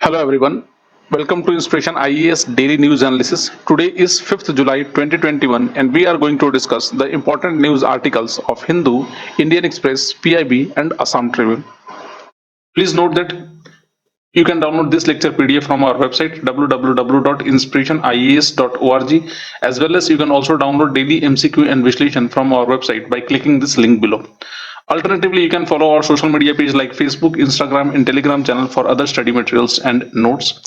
Hello everyone, welcome to Inspiration IAS Daily News Analysis. Today is 5th July 2021 and we are going to discuss the important news articles of Hindu, Indian Express, PIB and Assam Tribune. Please note that you can download this lecture PDF from our website www.inspirationias.org, as well as you can also download daily MCQ and Vishleshan from our website by clicking this link below. Alternatively, you can follow our social media page like Facebook, Instagram and Telegram channel for other study materials and notes.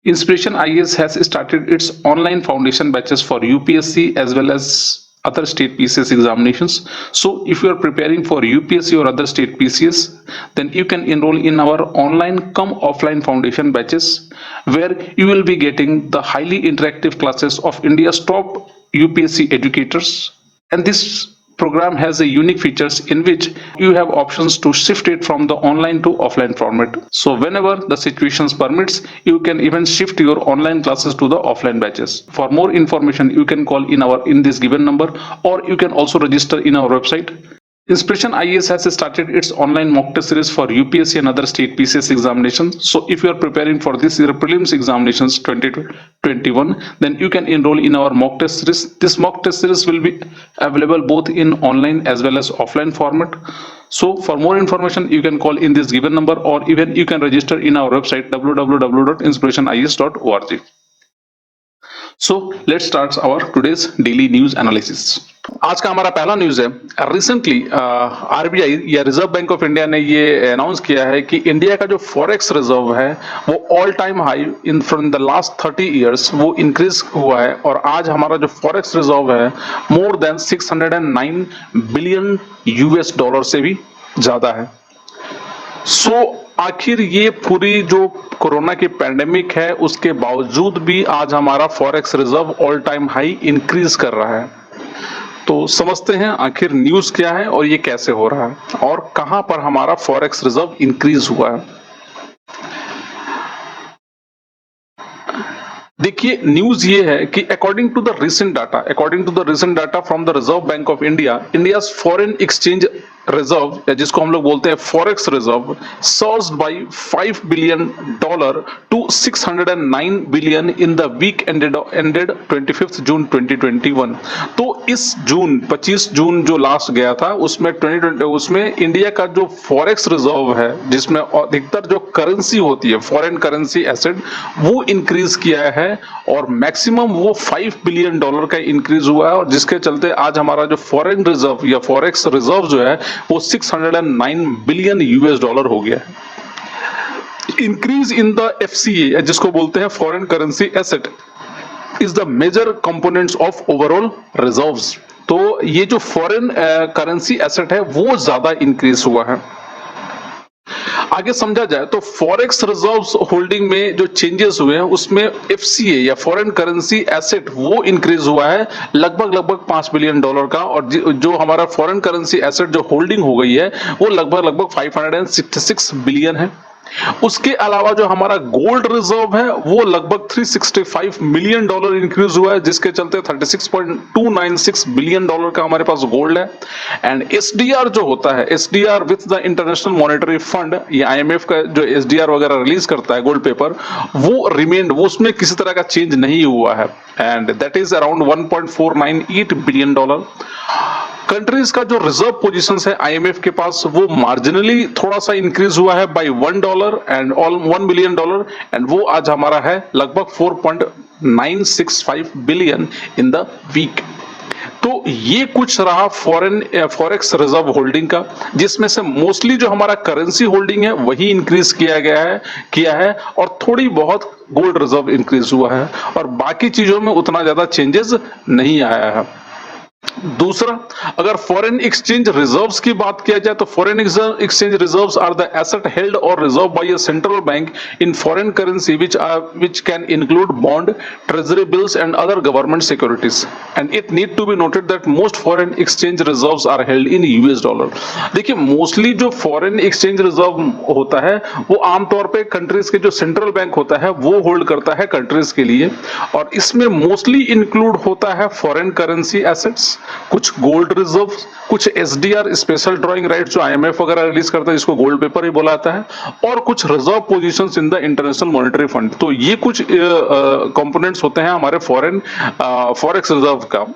Inspiration IAS has started its online foundation batches for UPSC as well as other state PCS examinations. So if you are preparing for UPSC or other state PCS, then you can enroll in our online come offline foundation batches, where you will be getting the highly interactive classes of India's top UPSC educators. And this program has a unique features in which you have options to shift it from the online to offline format. So whenever the situations permits, you can even shift your online classes to the offline batches. For more information, you can call in this given number, or you can also register in our website. Inspiration IAS has started its online mock test series for UPSC and other state PCS examinations. So if you are preparing for this year prelims examinations 2021, then you can enroll in our mock test series. This mock test series will be available both in online as well as offline format. So for more information, you can call in this given number, or even you can register in our website www.inspirationias.org. So let's start our today's daily news analysis. आज का हमारा पहला news है। Recently RBI या reserve Bank of India ने ये announce किया है कि इंडिया का जो फॉरेक्स रिजर्व है वो all time high in from the last 30 years वो इंक्रीज हुआ है, और आज हमारा जो फॉरेक्स रिजर्व है more than 609 billion US dollar से भी ज्यादा है। सो आखिर ये पूरी जो कोरोना की पैंडेमिक है उसके बावजूद भी आज हमारा forex reserve all time high increase कर रहा है। तो समझते हैं आखिर न्यूज क्या है और ये कैसे हो रहा है और कहां पर हमारा फॉरेक्स रिजर्व इंक्रीज हुआ है। देखिए, न्यूज ये है कि according to the recent data from the Reserve Bank of India, India's foreign exchange reserve, जिसको हम लोग बोलते हैं forex reserve, surged by $5 billion to 609 billion in the week ended 25 June 2021। तो इस 25 जून जो लास्ट गया था उसमें इंडिया का जो फॉरेक्स रिजर्व है, जिसमें अधिकतर जो करेंसी होती है फॉरेन करेंसी एसेट, वो इंक्रीज किया है और मैक्सिमम वो $5 बिलियन का इंक्रीज हुआ है, और जिसके चलते आज हमारा जो फॉरेन रिजर्व या फॉरेक्स रिजर्व जो है वो 609 बिलियन यूएस डॉलर हो गया है। इंक्रीज इन द एफसीए, जिसको बोलते हैं foreign currency asset, is the major components of overall reserves. तो ये जो फॉरेन करेंसी एसेट है वो ज्यादा इंक्रीज हुआ है। आगे समझा जाए तो फॉरेक्स रिजर्व्स होल्डिंग में जो चेंजेस हुए हैं उसमें एफसीए या फॉरेन करेंसी एसेट वो इंक्रीज हुआ है लगभग $5 बिलियन का, और जो हमारा फॉरेन करेंसी एसेट जो होल्डिंग हो गई है वो लगभग 566 बिलियन है। उसके अलावा जो हमारा गोल्ड रिजर्व है वो लगभग $365 मिलियन इंक्रीज हुआ है, जिसके चलते $36.296 बिलियन का हमारे पास गोल्ड है। एंड एसडीआर जो होता है, SDR with the international monetary fund, ये आईएमएफ का जो एसडीआर वगैरह रिलीज करता है गोल्ड पेपर, वो रिमेन्ड, वो उसमें किसी तरह का चेंज नहीं हुआ है, and that is around $1.498 billion. Countries का जो रिजर्व पोजीशन है आईएमएफ के पास वो मार्जिनली थोड़ा सा इंक्रीज हुआ है बाय $1 एंड $1 बिलियन, एंड वो आज हमारा है लगभग 4.965 बिलियन इन द वीक। तो ये कुछ रहा फॉरेक्स रिजर्व होल्डिंग का, जिसमें से मोस्टली जो हमारा करेंसी होल्डिंग है वही इंक्रीज किया है और थोड़ी बहुत गोल्ड रिजर्व इंक्रीज हुआ है, और बाकी चीजों में उतना ज्यादा चेंजेस नहीं आया है। दूसरा, अगर फॉरेन एक्सचेंज रिजर्व्स की बात किया जाए तो foreign exchange reserves are the asset held और reserve by a central bank in foreign currency which can include bond, treasury bills and other government securities, and it need to be noted that most foreign exchange reserves are held in US dollar। देखिए, mostly जो foreign exchange reserve होता है वो आमतौर पे countries के जो central bank होता है वो होल्ड करता है कंट्रीज के लिए, और इसमें मोस्टली इंक्लूड होता है फॉरेन करेंसी एसेट्स, कुछ गोल्ड रिजर्व, कुछ एसडीआर स्पेशल ड्राइंग राइट जो आईएमएफ वगैरह रिलीज करता है, जिसको गोल्ड पेपर ही बोला जाता है, और कुछ reserve positions in the international monetary fund. तो ये कुछ कंपोनेंट्स होते हैं हमारे फॉरेन फॉरेक्स रिजर्व का,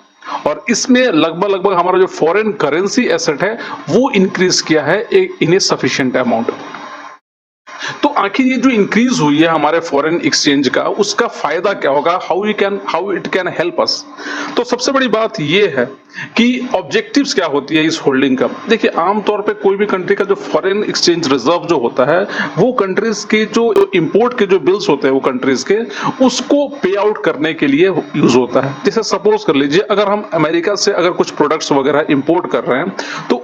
और इसमें लगभग लगभग हमारा जो फॉरेन करेंसी एसेट है वो इंक्रीज किया है इन ए सफिशिएंट अमाउंट। तो आखिर ये जो इंक्रीज हुई है हमारे फॉरेन एक्सचेंज का, उसका फायदा क्या होगा, how it can help us. तो सबसे बड़ी बात ये है कि ऑब्जेक्टिव्स क्या होती है इस होल्डिंग का। देखिए, आमतौर पे कोई भी कंट्री का जो फॉरेन एक्सचेंज रिजर्व जो होता है, वो कंट्रीज के जो इंपोर्ट के जो बिल्स होते हैं वो कंट्रीज के, उसको पे आउट करने के लिए यूज होता है। जैसे सपोज कर लीजिए, अगर हम अमेरिका से अगर कुछ प्रोडक्ट्स वगैरह इंपोर्ट कर रहे हैं, तो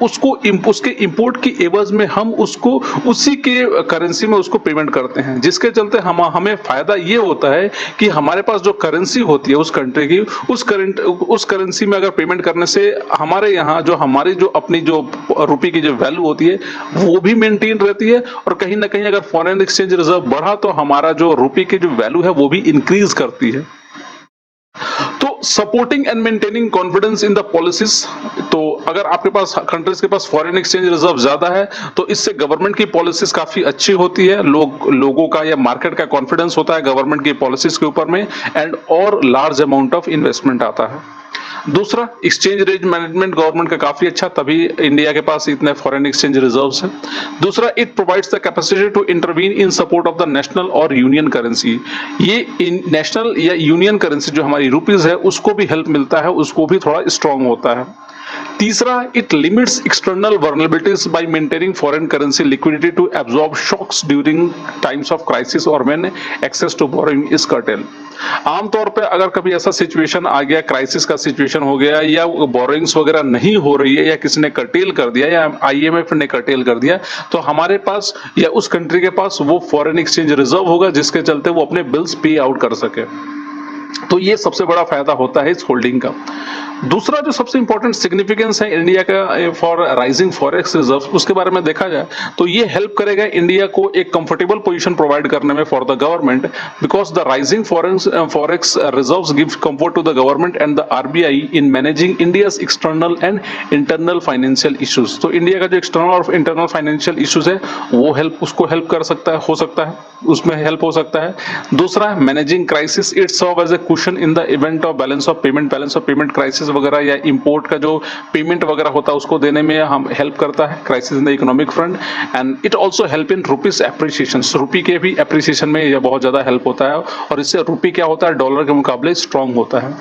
उसके इंपोर्ट की एवज में हम उसको उसी के करेंसी में उसको पेमेंट करते हैं, जिसके चलते हमें फायदा ये होता है कि हमारे पास जो करेंसी होती है उस कंट्री की, उस करेंसी में अगर पेमेंट करने से हमारे यहाँ जो हमारी जो अपनी जो रुपये की जो वैल्यू होती है वो भी मेंटेन रहती है, और कहीं ना कहीं अगर फॉरेन एक्सचेंज रिजर्व बढ़ा तो हमारा जो रुपये की जो वैल्यू है वो भी इंक्रीज करती है। तो supporting and maintaining confidence in the policies, तो अगर आपके पास कंट्रीज के पास फॉरेन एक्सचेंज रिजर्व ज्यादा है तो इससे गवर्नमेंट की पॉलिसीज काफी अच्छी होती है, लोगों का या मार्केट का कॉन्फिडेंस होता है गवर्नमेंट की पॉलिसीज के ऊपर में, एंड और लार्ज अमाउंट ऑफ इन्वेस्टमेंट आता है। दूसरा, एक्सचेंज रेट मैनेजमेंट गवर्नमेंट का काफी अच्छा, तभी इंडिया के पास इतने फॉरेन एक्सचेंज रिजर्व्स हैं। दूसरा, it provides the capacity to intervene in support of the national और यूनियन करेंसी। ये नेशनल या यूनियन करेंसी जो हमारी रुपीज है उसको भी हेल्प मिलता है, उसको भी थोड़ा स्ट्रांग होता है। तीसरा, it limits external vulnerabilities by maintaining foreign currency liquidity to absorb shocks during times of crisis और when access to borrowing is curtailed. आमतौर पे अगर कभी ऐसा सिचुएशन आ गया, क्राइसिस का सिचुएशन हो गया, या बोरोइंग्स वगैरह नहीं हो रही है, या किसी ने कर्टेल कर दिया, या आईएमएफ ने कर्टेल कर दिया, तो हमारे पास या उस कंट्री के पास वो फॉरेन एक्सचेंज रिजर्व होगा, जिसके चलते वो अपने बिल्स पे आउट कर सके। तो ये सबसे बड़ा फायदा होता है इस होल्डिंग का। दूसरा जो सबसे इंपॉर्टेंट सिग्निफिकेंस है इंडिया का फॉर राइजिंग फॉरेक्स रिजर्व्स, उसके बारे में देखा जाए तो ये हेल्प करेगा इंडिया को एक कंफर्टेबल पोजीशन प्रोवाइड करने में for the government, because the rising forex reserves give comfort to the government and the RBI in managing India's external and internal financial issues. तो इंडिया का जो एक्सटर्नल और internal financial issues है वो उसको help कर सकता है, हो सकता है उसमें हेल्प हो सकता है। दूसरा, managing crisis, it serve as a cushion in the event of balance of payment crisis वगैरह, या इंपोर्ट का जो पेमेंट वगैरह होता है उसको देने में हम हेल्प करता है, crisis in the economic front. And it also help in rupees appreciation, रुपये के भी एप्रिसिएशन में यह बहुत ज्यादा हेल्प होता है, और इससे रुपये क्या होता है डॉलर के मुकाबले स्ट्रांग होता है।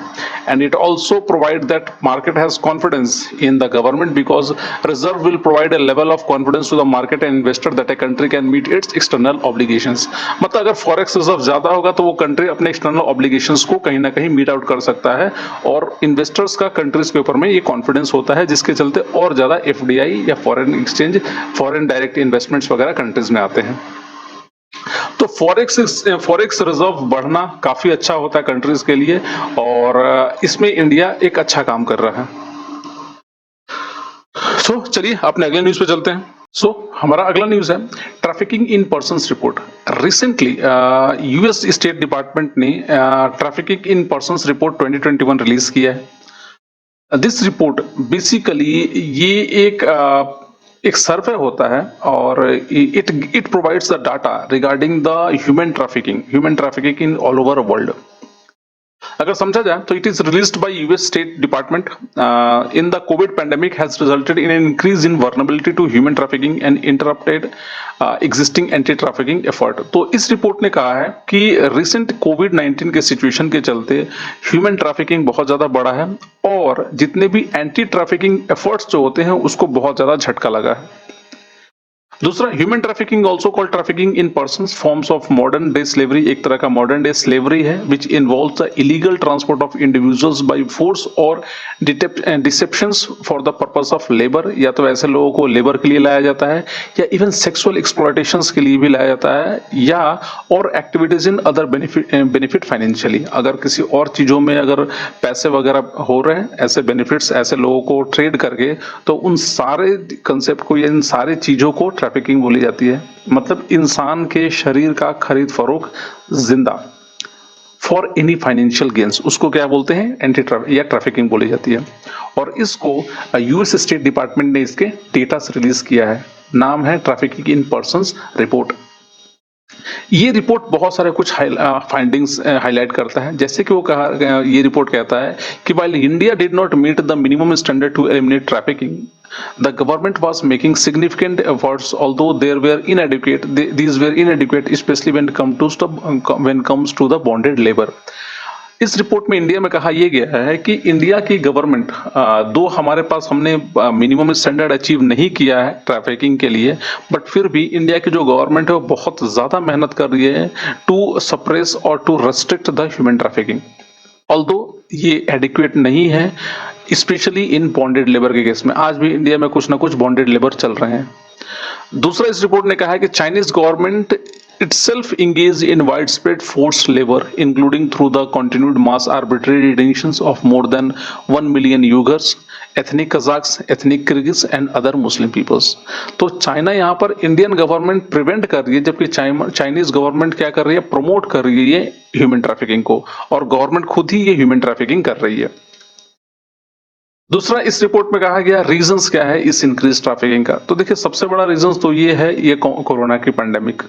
And it also provide that market has confidence in the government, because reserve will provide a level of confidence to the market and investor that a country can meet its external obligations। मतलब अगर forex reserve ज्यादा होगा तो वो country अपने external obligations को कहीं ना कहीं मीट आउट कर सकता है, और इन्वेस्टर्स का कंट्रीज के ऊपर में ये कॉन्फिडेंस होता है, जिसके चलते और ज्यादा एफडीआई या foreign exchange, foreign direct investments वगैरह कंट्रीज में आते हैं। तो फॉरेक्स रिजर्व बढ़ना काफी अच्छा होता है कंट्रीज के लिए, और इसमें इंडिया एक अच्छा काम कर रहा है। सो चलिए अपने अगले न्यूज पे चलते हैं। हमारा अगला न्यूज है trafficking in persons report. Recently US state department ने trafficking in persons report 2021 release किया है। दिस रिपोर्ट बेसिकली ये एक सर्वे होता है, और it provides the data regarding the human trafficking in all over world. अगर समझा जाए तो it is released by US state Department in the COVID pandemic has resulted in an increase in vulnerability to human trafficking and interrupted existing anti trafficking effort. तो इस report ने कहा है कि रिसेंट कोविड-19 के सिचुएशन के चलते ह्यूमन ट्रैफिकिंग बहुत ज्यादा बढ़ा है, और जितने भी एंटी ट्रैफिकिंग एफर्ट्स जो होते हैं उसको बहुत ज्यादा झटका लगा है। दूसरा, human trafficking also called trafficking in persons, forms of modern day slavery, एक तरह का मॉडर्न डे स्लेवरी है, which involves the illegal transport of individuals by force और deceptions for the purpose of labour. या तो ऐसे लोगों को लेबर के लिए लाया जाता है, या इवन सेक्सुअल एक्सप्लॉयटेशंस के लिए भी लाया जाता है, या और activities in other benefit financially. अगर किसी और चीजों में अगर पैसे वगैरह हो रहे हैं, ऐसे बेनिफिट्स ऐसे लोगों को ट्रेड करके, तो उन सारे कंसेप्ट को या इन सारे चीजों को ट्रैफिकिंग बोली जाती है। मतलब इंसान के शरीर का खरीद फरोख्त जिंदा। फॉर एनी फाइनेंशियल गेन्स, उसको क्या बोलते हैं, एंटी या ट्रैफिकिंग बोली जाती है। और इसको यूएस स्टेट डिपार्टमेंट ने इसके डेटा रिलीज किया है, नाम है ट्रैफिकिंग इन पर्संस रिपोर्ट। ये रिपोर्ट बहुत सारे कुछ फाइंडिंग्स हाईलाइट करता है, जैसे कि वो कहा, ये रिपोर्ट कहता है कि while India did not meet the minimum standard to eliminate trafficking, the government was making significant efforts, although there were inadequate. These were inadequate, especially when comes to the bonded labor. इस report में India में कहा यह गया है कि India की government, दो हमारे पास हमने मिनिमम स्टैंडर्ड अचीव नहीं किया है ट्रैफिकिंग के लिए, बट फिर भी इंडिया की जो गवर्नमेंट है वो बहुत ज्यादा मेहनत कर रही है टू सप्रेस और to restrict the human trafficking. Although ये एडिक्वेट नहीं है, स्पेशली इन बॉन्डेड लेबर के केस में। आज भी इंडिया में कुछ ना कुछ बॉन्डेड लेबर चल रहे हैं। दूसरा, इस रिपोर्ट ने कहा है कि Chinese government itself engaged in widespread forced labor, including through the continued mass arbitrary detentions of more than 1 million Uyghurs, ethnic Kazakhs, ethnic Kyrgyz and other Muslim peoples। तो चाइना यहाँ पर इंडियन गवर्नमेंट प्रिवेंट कर रही है, जबकि Chinese government क्या कर रही है, प्रमोट कर रही है ह्यूमन ट्रैफिकिंग को, और गवर्नमेंट खुद ही ये ह्यूमन ट्रैफिकिंग कर रही है। दूसरा, इस रिपोर्ट में कहा गया रीजंस क्या है इस इंक्रीज ट्रैफिकिंग का। तो देखिए, सबसे बड़ा रीजंस तो ये है, ये कोरोना की पैंडेमिक।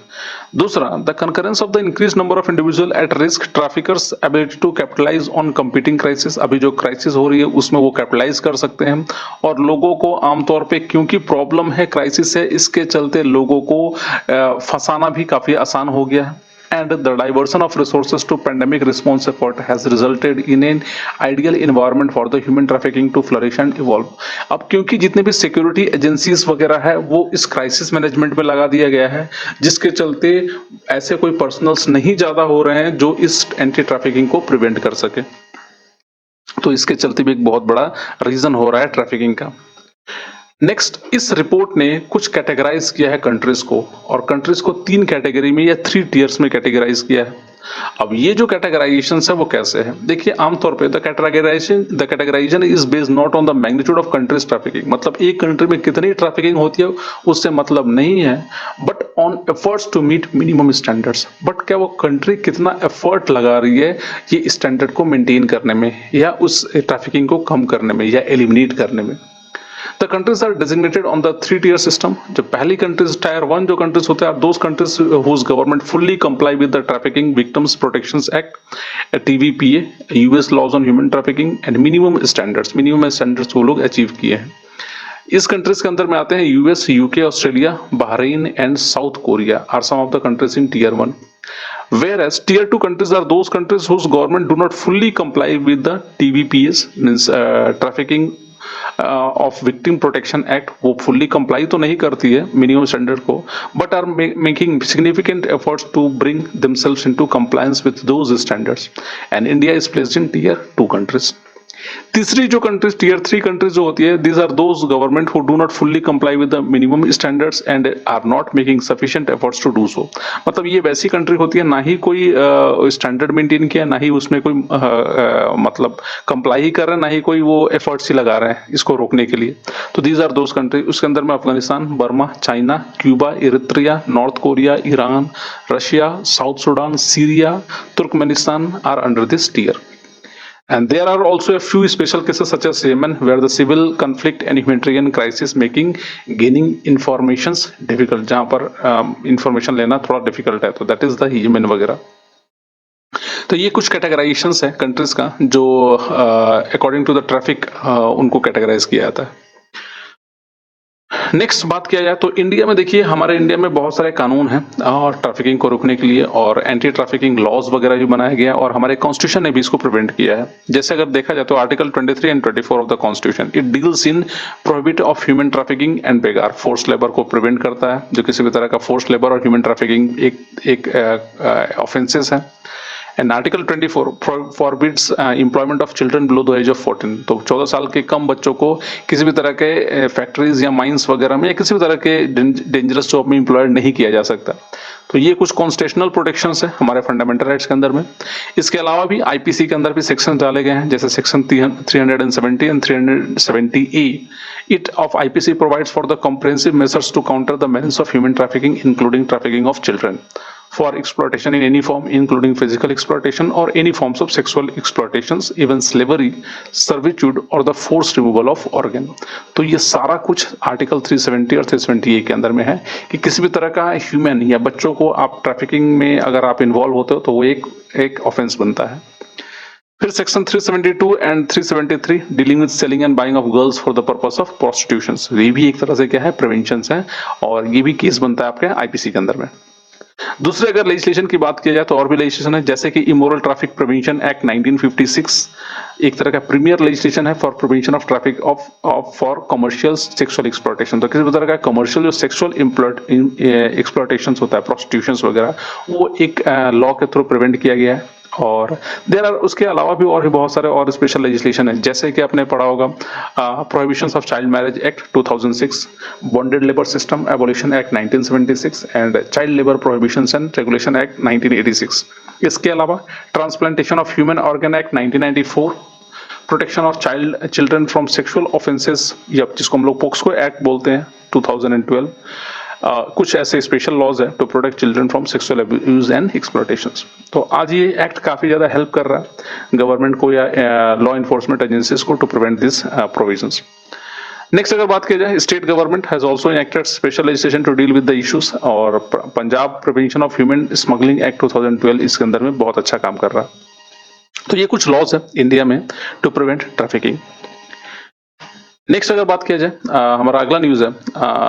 दूसरा, the concurrence of the increase number of individual at risk, traffickers ability to capitalise on competing crisis. अभी जो क्राइसिस हो रही है उसमें वो कैपिटलाइज कर सकते हैं, और लोगों को आमतौर पे क्योंकि प्रॉब्लम है, क्राइसिस है, इसके चलते लोगों को फंसाना भी काफी आसान हो गया है। And the diversion of resources to pandemic response effort has resulted in an ideal environment for the human trafficking to flourish and evolve। अब क्योंकि जितने भी सिक्योरिटी एजेंसीज वगैरह है वो इस क्राइसिस मैनेजमेंट में लगा दिया गया है, जिसके चलते ऐसे कोई पर्सनल्स नहीं ज्यादा हो रहे हैं जो इस एंटी ट्रैफिकिंग को प्रिवेंट कर सके। तो इसके चलते भी एक बहुत बड़ा रीजन हो रहा है ट्रैफिकिंग का। नेक्स्ट, इस रिपोर्ट ने कुछ कैटेगराइज किया है कंट्रीज को, और कंट्रीज को 3 कैटेगरी में या 3 टियर्स में कैटेगराइज किया है। अब ये जो कैटेगराइजेशन है वो कैसे है, देखिए, आमतौर पे the categorisation is based not on the magnitude of countries trafficking, मतलब एक कंट्री में कितनी ट्रैफिकिंग होती है उससे मतलब नहीं है, but on efforts to meet minimum standards. But क्या वो कंट्री कितना एफर्ट लगा रही है ये स्टैंडर्ड को मेंटेन करने में, या उस ट्रैफिकिंग को कम करने में, या एलिमिनेट करने में। The countries are designated on the 3-tier system। जो पहली कंट्रीज, टायर 1 जो कंट्रीज होते हैं, are those countries whose government fully comply with the Trafficking Victims Protections Act, TVPA, US laws on human trafficking and minimum standards वो लोग achieve किए हैं। इस कंट्रीज के अंदर में आते हैं US, UK, Australia, Bahrain and South Korea are some of the countries in tier 1। Whereas tier 2 countries are those countries whose government do not fully comply with the TVPS, means Trafficking of victim protection act. वो fully comply तो नहीं करती है minimum standard को, but are making significant efforts to bring themselves into compliance with those standards, and India is placed in tier 2 countries. तीसरी जो countries, tier 3 countries जो होती है, these are those government who do not fully comply with the minimum standards and are not making sufficient efforts to do सो। मतलब ये वैसी country होती है ना ही कोई स्टैंडर्ड मेंटेन किया, ना ही उसमें कोई मतलब कंप्लाई ही कर रहे हैं, ना ही कोई वो एफर्ट्स ही लगा रहे हैं इसको रोकने के लिए। तो दीज आर दोज कंट्री। उसके अंदर में Afghanistan, Burma, China, Cuba, Eritrea, North Korea, Iran, Russia, South Sudan, Syria, Turkmenistan are under this tier. And there are also a few special cases such as Yemen, where the civil conflict and humanitarian crisis making gaining informations difficult, जहाँ पर information लेना थोड़ा difficult है, तो that is the Yemen वगैरह। तो ये कुछ कैटेगराइजेशंस है कंट्रीज का जो अकॉर्डिंग टू द ट्रैफिक उनको कैटेगराइज किया जाता है। नेक्स्ट बात किया जाए तो इंडिया में देखिए, हमारे इंडिया में बहुत सारे कानून हैं और ट्रैफिकिंग को रोकने के लिए, और एंटी ट्रैफिकिंग लॉज वगैरह भी बनाया गया है, और हमारे कॉन्स्टिट्यूशन ने भी इसको प्रिवेंट किया है। जैसे अगर देखा जाए तो article 23 and 24 of the constitution, it deals in prohibit of human trafficking and begar, force labour को प्रिवेंट करता है। जो किसी भी तरह का फोर्स लेबर और ह्यूमन ट्रैफिकिंग एक ऑफेंसेस है। And article 24 forbids employment of children below the age of 14। तो 14 साल के कम बच्चों को किसी भी तरह के फैक्ट्रीज या माइंस वगैरह में या किसी भी तरह के डेंजरस जॉब में एम्प्लॉयड नहीं किया जा सकता। तो ये कुछ कॉन्स्टिट्यूशनल प्रोटेक्शंस है हमारे फंडामेंटल राइट्स के अंदर में। इसके अलावा भी आईपीसी के अंदर भी सेक्शन डाले गए हैं, जैसे section 370 and 370A it of IPC provides for the comprehensive measures to counter the menace of human trafficking including trafficking of children. for exploitation in any form, including physical exploitation or any forms of sexual exploitations, even slavery, servitude or the forced removal of organ। तो ये सारा कुछ article 370 और 378 के अंदर में है कि किसी भी तरह का ह्यूमन या बच्चों को आप ट्रैफिकिंग में अगर आप इन्वॉल्व होते हो तो वो एक ऑफेंस बनता है। फिर section 372 and 373 dealing with selling and buying of girls for the purpose of prostitution, ये भी एक तरह से क्या है, प्रिवेंशन है, और ये भी केस बनता है आपके आईपीसी के अंदर में। दूसरे अगर लेजिस्लेशन की बात की जाए तो और भी लेजिस्लेशन है, जैसे कि इमोरल ट्रैफिक प्रिवेंशन एक्ट 1956 एक तरह का प्रीमियर लेजिस्लेशन है for prevention of traffic of for commercial sexual exploitation. तो किसी भी तरह का कमर्शियल जो सेक्सुअल एक्सप्लॉयटेशन होता है, प्रोस्टिट्यूशन वगैरह, वो एक लॉ के थ्रू प्रिवेंट किया गया है। और देर आर उसके अलावा भी और भी बहुत सारे और स्पेशल लेजिस्लेशन है, जैसे कि आपने पढ़ा होगा prohibitions of child marriage act 2006, bonded labour system abolition act 1976 and child labour prohibitions and regulation act 1986। इसके अलावा transplantation of human organ act 1994, protection of children from sexual offences, या जिसको हम लोग पोक्सो एक्ट बोलते हैं 2012। कुछ ऐसे स्पेशल लॉज है to protect children from sexual abuse and exploitations. तो आज ये एक्ट काफी ज्यादा हेल्प कर रहा है गवर्नमेंट को या लॉ इन्फोर्समेंट एजेंसीज को to prevent this provisions. Next अगर बात की जाए, state government has also enacted special legislation to deal with the issues, और Punjab prevention of human smuggling act 2012 इसके अंदर में बहुत अच्छा काम कर रहा है। तो ये कुछ लॉज है इंडिया में टू प्रिवेंट ट्रैफिकिंग। नेक्स्ट अगर बात किया जाए, हमारा अगला न्यूज है,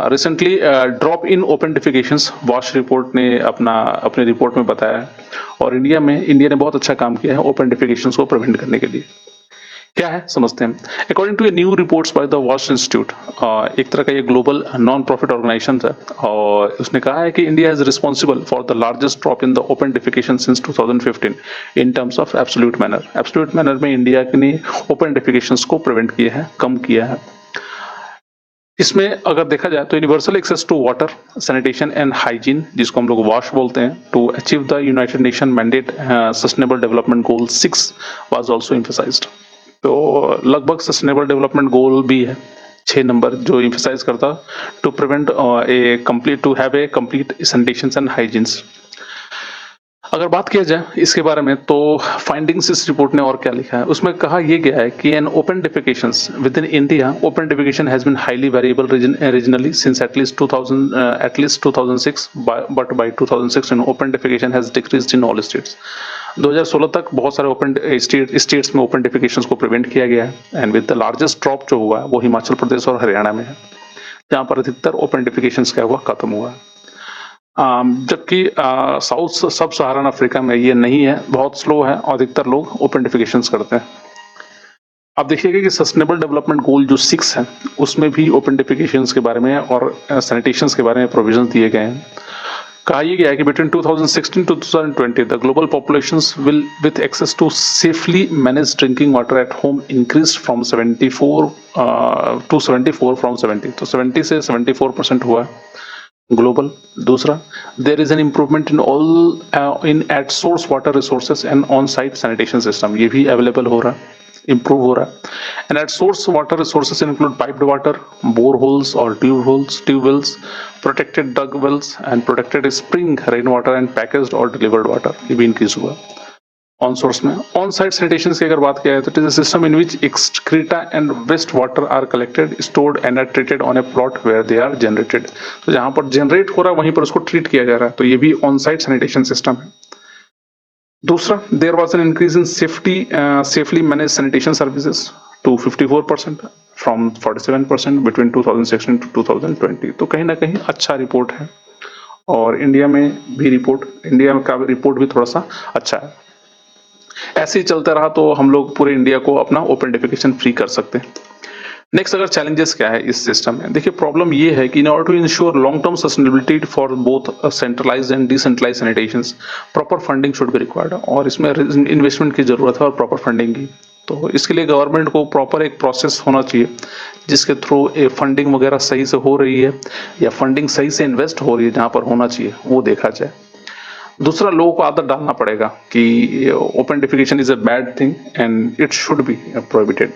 recently drop in open defecations, वॉश रिपोर्ट ने अपने रिपोर्ट में बताया है, और इंडिया ने बहुत अच्छा काम किया है ओपन डिफिकेशंस को प्रिवेंट करने के लिए। क्या है समझते हैं। According to a new reports by the वॉश इंस्टीट्यूट, एक तरह का ये ग्लोबल नॉन प्रॉफिट ऑर्गेनाइजेशन है, और उसने कहा है कि India is responsible for the largest drop in the open defecation since 2015 in terms of absolute manner. Absolute manner में इंडिया ने ओपन डिफिकेशंस को प्रिवेंट किया है, कम किया है। इसमें अगर देखा जाए तो universal access to water, sanitation and hygiene, जिसको हम लोग वॉश बोलते हैं, to achieve the United Nation mandate sustainable development goal 6 was also emphasised. तो लगभग सस्टेनेबल डेवलपमेंट गोल भी है 6 नंबर, जो एम्फसाइज करता to prevent to have a complete sanitation and hygienes. अगर बात किया जाए इसके बारे में, तो फाइंडिंग्स इस रिपोर्ट ने और क्या लिखा है, उसमें कहा यह गया है कि an open defecations within India, open defecation has been highly variable regionally since at least 2006, but by 2016 open defecation has decreased in all states. 2016 तक बहुत सारे ओपन स्टेट्स में ओपन डिफिकेशंस को प्रिवेंट किया गया है, and with the largest drop जो हुआ है वो हिमाचल प्रदेश और हरियाणा में है, जहां पर अधिकतर ओपन डिफिकेशंस क्या हुआ, खत्म हुआ है। जबकि साउथ सब सहारन अफ्रीका में ये नहीं है, बहुत स्लो है, और अधिकतर लोग ओपन डिफिकेशंस करते हैं। अब देखिएगा कि सस्टेनेबल डेवलपमेंट गोल जो 6 है, उसमें भी ओपन डिफिकेशंस के बारे में और सैनिटेशंस के बारे में प्रोविजन दिए गए हैं। कहा यह गया है कि between 2016 to 2020 the global populations will with access to safely manage drinking water at home increase from 74 to 74 from 70, तो 70 से 74% हुआ है ग्लोबल। दूसरा, there is an improvement in all in at source water resources and on site sanitation system, ये भी available हो रहा है, इम्प्रूव हो रहा है। And at source water resources include piped water, bore holes और tubewells, protected dug wells and protected spring rain water and packaged और डिलीवर्ड वाटर, ये भी इंक्रीज हुआ। ऑन सोर्स में ऑन साइट सैनिटेशन की अगर बात किया जाए तो it is a system in which excreta and waste water are collected, stored and are treated on a plot where they are generated. तो जहां पर जनरेट हो रहा है वहीं पर उसको ट्रीट किया जा रहा है, तो ये भी ऑन साइट सैनिटेशन सिस्टम है। दूसरा, there was an increase in safely manage sanitation services to 54% from 47% between 2016 to 2020। तो कहीं ना कहीं अच्छा रिपोर्ट है, और इंडिया का रिपोर्ट भी थोड़ा सा अच्छा है। ऐसे ही चलता रहा तो हम लोग पूरे इंडिया को अपना ओपन डिफिकेशन फ्री कर सकते हैं। नेक्स्ट अगर चैलेंजेस क्या है इस सिस्टम में, देखिए प्रॉब्लम ये है कि in order to ensure long term sustainability for both centralised and decentralised sanitations, proper funding should be required, और इसमें इन्वेस्टमेंट की जरूरत है और प्रॉपर फंडिंग की। तो इसके लिए गवर्नमेंट को प्रॉपर एक प्रोसेस होना चाहिए जिसके थ्रू फंडिंग वगैरह सही से हो रही है, या फंडिंग सही से इन्वेस्ट हो रही है जहां पर होना चाहिए, वो देखा जाए। दूसरा, लोगों को आदत डालना पड़ेगा कि open defecation is a bad thing and it should be prohibited.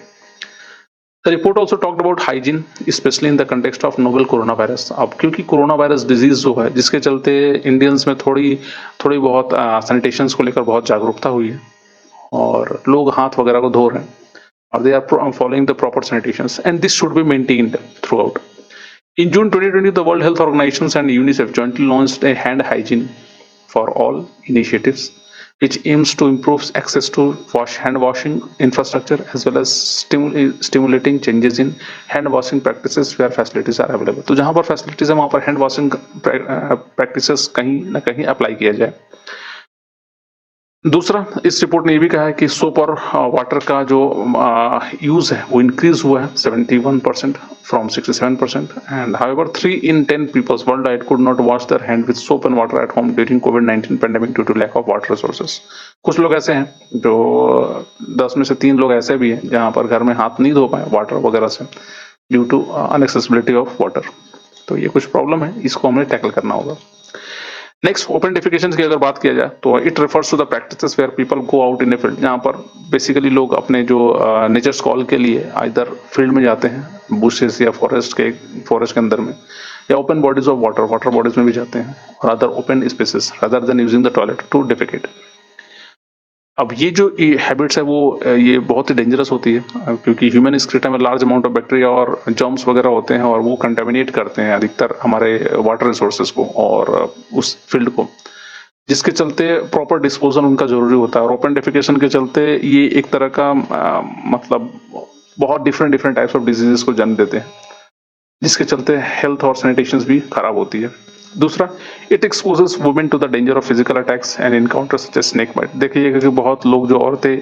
The report also talked about hygiene, especially in the context of novel coronavirus. अब क्योंकि कोरोना वायरस डिजीज जो है जिसके चलते इंडियंस में थोड़ी थोड़ी बहुत सैनिटेशंस को लेकर बहुत जागरूकता हुई है और लोग हाथ वगैरह को धो रहे हैं और they are following the proper sanitations and this should be maintained throughout. In June 2020, the World Health Organization and UNICEF jointly launched a hand hygiene for all initiatives, which aims to improve access to hand washing infrastructure as well as stimulating changes in hand washing practices where facilities are available. तो जहां पर facilities है वहां पर hand washing practices कहीं ना कहीं apply किया जाए. दूसरा, इस रिपोर्ट ने ये भी कहा है कि सोप और वाटर का जो यूज है वो इंक्रीज हुआ है 71% from 67%. And however 3 in 10 peoples world wide could not wash their hand with soap and water at home during कोविड-19 pandemic due to lack of water resources. कुछ लोग ऐसे हैं जो 10 में से 3 लोग ऐसे भी हैं जहां पर घर में हाथ नहीं धो पाए वाटर वगैरह से ड्यू टू अनएक्सेसिबिलिटी ऑफ वाटर. तो ये कुछ प्रॉब्लम है, इसको हमें टैकल करना होगा. नेक्स्ट, ओपन डिफिकेशन की अगर बात किया जाए तो it refers to the practices where people go out in a field, जहाँ पर बेसिकली लोग अपने जो नेचर कॉल के लिए आइदर फील्ड में जाते हैं बुशेस या फॉरेस्ट के अंदर में, या open bodies of water bodies में भी जाते हैं और other open spaces rather than using the toilet to defecate. अब ये जो हैबिट्स है वो ये बहुत ही डेंजरस होती है क्योंकि ह्यूमन एक्सक्रीटा में लार्ज अमाउंट ऑफ बैक्टीरिया और जर्म्स वगैरह होते हैं और वो कंटेमिनेट करते हैं अधिकतर हमारे वाटर रिसोर्सेज को और उस फील्ड को, जिसके चलते प्रॉपर डिस्पोजल उनका जरूरी होता है. और ओपन डेफिकेशन के चलते ये एक तरह का मतलब बहुत डिफरेंट टाइप्स ऑफ डिजीजेस को जन्म देते हैं, जिसके चलते हेल्थ और सैनिटेशन भी खराब होती है. दूसरा, it exposes women to the danger of physical attacks and encounter such as snake bite. देखिएगा कि बहुत लोग जो औरतें,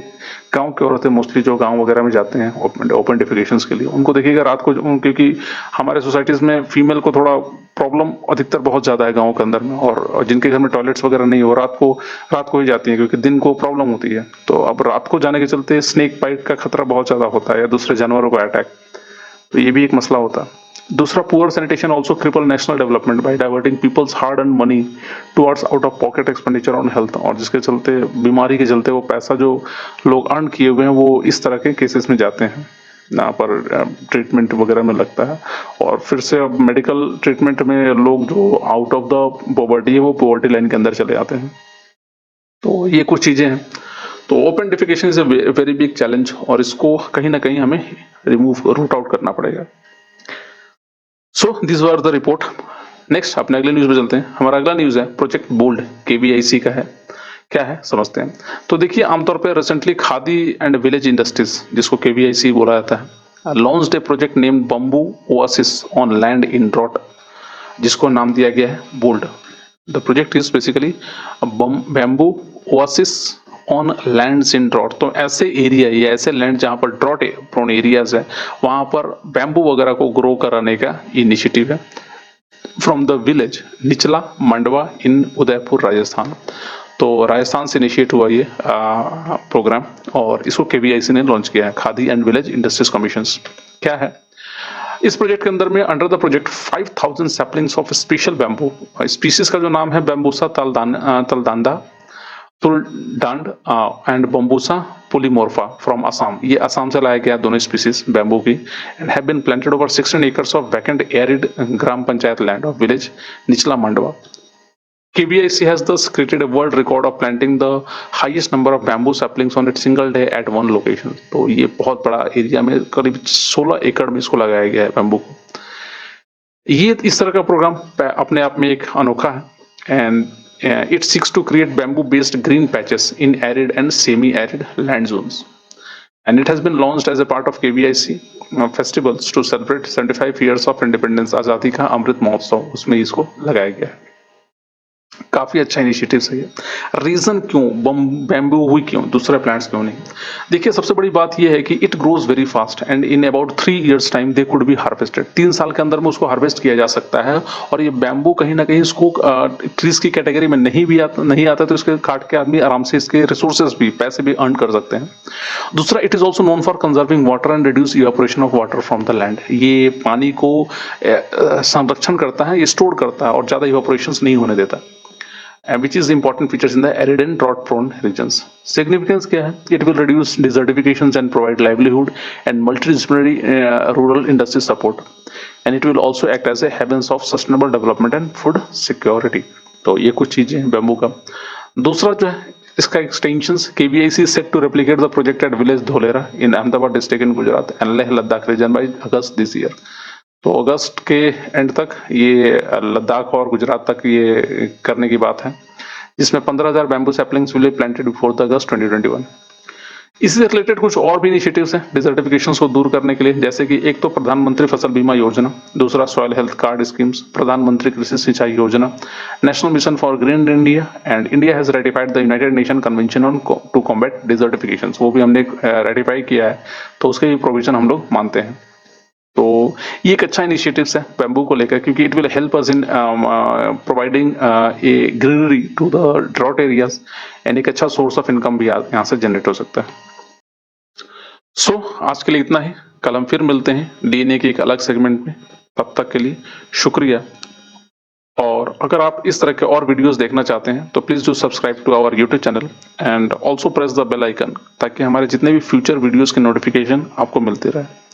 गांव की औरतें मोस्टली जो गांव वगैरह में जाते हैं ओपन डिफिकेशंस के लिए, उनको देखिएगा रात को, क्योंकि हमारे सोसाइटीज में फीमेल को थोड़ा प्रॉब्लम अधिकतर बहुत ज्यादा है गाँव के अंदर में, और जिनके घर में टॉयलेट्स वगैरह नहीं हो रात को ही जाती है क्योंकि दिन को प्रॉब्लम होती है. तो अब रात को जाने के चलते स्नेक बाइट का खतरा बहुत ज्यादा होता है या दूसरे जानवरों का अटैक, तो ये भी एक मसला होता है. दूसरा, poor sanitation also cripple national development by diverting peoples hard earn money towards out of pocket expenditure on health, और जिसके चलते बीमारी के चलते वो पैसा जो लोग अर्न किए हुए हैं वो इस तरह के केसेस में जाते हैं यहाँ पर ट्रीटमेंट वगैरह में लगता है, और फिर से अब मेडिकल ट्रीटमेंट में लोग जो आउट ऑफ द पॉवर्टी है वो पॉवर्टी लाइन के अंदर चले जाते हैं. तो ये कुछ चीजें हैं. तो open defecation is a very big challenge और इसको कहीं ना कहीं हमें रूट आउट करना पड़ेगा. So this were the report. Next अपने अगले न्यूज में चलते हैं. हमारा अगला न्यूज है प्रोजेक्ट बोल्ड, केवीआईसी का है. क्या है समझते हैं. तो देखिए, आमतौर पे recently Khadi and village industries, जिसको केवीआईसी बोला जाता है, launched a project named bamboo oasis on land in drought, जिसको नाम दिया गया है bold. The project is basically bamboo oasis on lands in drought. तो ऐसे एरिया या ऐसे लैंड जहां पर ड्रॉट प्रोन एरियाज है वहां पर बैम्बू वगैरह को ग्रो कराने का इनिशिएटिव है फ्रॉम द विलेज निचला मंडवा इन उदयपुर राजस्थान. तो राजस्थान से इनिशिएट हुआ ये प्रोग्राम और इसको केवीआईसी ने लॉन्च किया है, Khadi and village industries commission. क्या है इस प्रोजेक्ट के अंदर में? Under the project 5000 saplings of special bamboo, species का जो नाम है बैम्बूसा तलदांदा तुलडांड and bambusa polymorpha from Assam. ये असम से लाया गया दोनों स्पीसीज बैम्बू की, and have been planted over 16 acres of vacant arid gram panchayat land of village Nichla Mandwa. KBIC has thus created a world record of planting the highest number of bamboo saplings on its single day at one location. तो ये बहुत बड़ा area में करीब 16 एकड़ में इसको लगाया गया है बैम्बू को. ये इस तरह का प्रोग्राम अपने आप में एक अनोखा है and it seeks to create bamboo based green patches in arid and semi arid land zones, and it has been launched as a part of KVIC festivals to celebrate 75 years of independence. आजादी का अमृत महोत्सव, उसमें इसको लगाया गया है. काफी अच्छा initiative है ये. रीजन क्यों बैम्बू हुई, क्यों दूसरे प्लांट्स क्यों नहीं? देखिए, सबसे बड़ी बात ये है कि it grows very fast and in about 3 years time they could be harvested. 3 साल के अंदर में उसको हार्वेस्ट किया जा सकता है. और ये बैम्बू कहीं ना कहीं इसको ट्रीज की कैटेगरी में नहीं आता तो इसके काट के आदमी आराम से इसके रिसोर्सेज भी, पैसे भी अर्न कर सकते हैं. दूसरा, it is also known for conserving water and reduce evaporation of water from the land. ये पानी को संरक्षण करता है, ये स्टोर करता है और ज्यादा इवेपोरेशन नहीं होने देता. and which is important features in the arid and drought prone regions. Significance क्या है? It will reduce desertifications and provide livelihood and multidisciplinary rural industry support, and it will also act as a havens of sustainable development and food security. तो ये कुछ चीजें हैं bamboo का। दूसरा जो है इसका extensions, KVIC is set to replicate the project at village Dholera in Ahmedabad district in Gujarat and Leh Ladakh region by August this year. तो अगस्त के एंड तक ये लद्दाख और गुजरात तक ये करने की बात है, जिसमें 15,000 bamboo saplings will be planted before the August 2021। इससे रिलेटेड कुछ और भी इनिशिएटिव्स हैं डिजर्टिफिकेशन को दूर करने के लिए, जैसे कि एक तो प्रधानमंत्री फसल बीमा योजना, दूसरा सॉइल हेल्थ कार्ड स्कीम्स, प्रधानमंत्री Krishi Sinchai Yojana, national mission for green India, and India has ratified the United nation convention on to combat desertification, वो भी हमने रेटिफाई किया है, तो उसके भी प्रोविजन हम लोग मानते हैं। तो ये एक अच्छा इनिशिएटिव्स है बैम्बू को लेकर, क्योंकि it will help us in providing a greenery to the drought areas, and एक अच्छा सोर्स ऑफ इनकम भी यहाँ से जनरेट हो सकता है। सो आज के लिए इतना ही, कल हम फिर मिलते हैं डीएनए के एक अलग सेगमेंट में। तब तक के लिए शुक्रिया, और अगर आप इस तरह के और वीडियोस देखना चाहते हैं तो please do subscribe to our YouTube channel and also press the bell icon, ताकि हमारे जितने भी फ्यूचर वीडियोस के नोटिफिकेशन आपको मिलते रहे।